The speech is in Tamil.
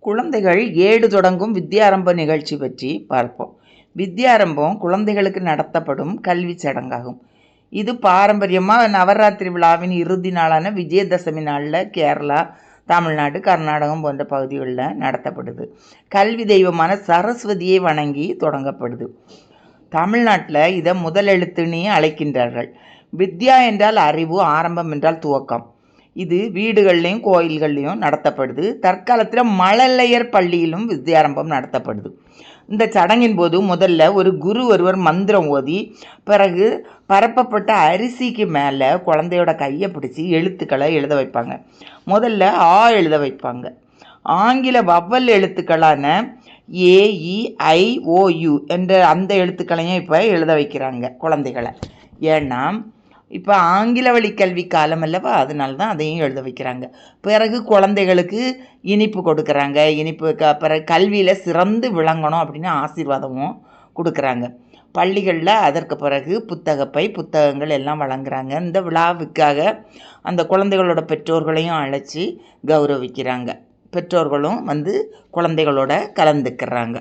குழந்தைகள் ஏடு தொடங்கும் வித்யாரம்ப நிகழ்ச்சி பற்றி பார்ப்போம். வித்யாரம்பம் குழந்தைகளுக்கு நடத்தப்படும் கல்வி சடங்காகும். இது பாரம்பரியமாக நவராத்திரி விழாவின் இறுதி நாளான விஜயதசமி நாளில் கேரளா, தமிழ்நாடு, கர்நாடகம் போன்ற பகுதிகளில் நடத்தப்படுது. கல்வி தெய்வமான சரஸ்வதியை வணங்கி தொடங்கப்படுது. தமிழ்நாட்டில் இதை முதல் எழுத்துன்னு அழைக்கின்றார்கள். வித்யா என்றால் அறிவு, ஆரம்பம் என்றால் துவக்கம். இது வீடுகள்லையும் கோயில்கள்லையும் நடத்தப்படுது. தற்காலத்தில் மழலையர் பள்ளியிலும் வித்யாரம்பம் நடத்தப்படுது. இந்த சடங்கின் போது முதல்ல ஒரு குரு ஒருவர் மந்திரம் ஓதி, பிறகு பரப்பப்பட்ட அரிசிக்கு மேலே குழந்தையோட கையை பிடிச்சி எழுத்துக்களை எழுத வைப்பாங்க. முதல்ல ஆ எழுத வைப்பாங்க. ஆங்கில வவ்வல் எழுத்துக்களான AEIOU என்ற அந்த எழுத்துக்களையும் இப்போ எழுத வைக்கிறாங்க குழந்தைகளை. ஏன்னா இப்போ ஆங்கில வழி கல்வி காலம் அல்லவா, அதனால தான் அதையும் எழுத வைக்கிறாங்க. பிறகு குழந்தைகளுக்கு இனிப்பு கொடுக்குறாங்க. இனிப்பு பிறகு கல்வியில் சிறந்து விளங்கணும் அப்படின்னு ஆசீர்வாதமும் கொடுக்குறாங்க. பள்ளிகளில் அதற்கு பிறகு புத்தகங்கள் எல்லாம் வழங்குறாங்க. இந்த விழாவுக்காக அந்த குழந்தைகளோட பெற்றோர்களையும் அழைச்சி கௌரவிக்கிறாங்க. பெற்றோர்களும் வந்து குழந்தைகளோட கலந்துக்கிறாங்க.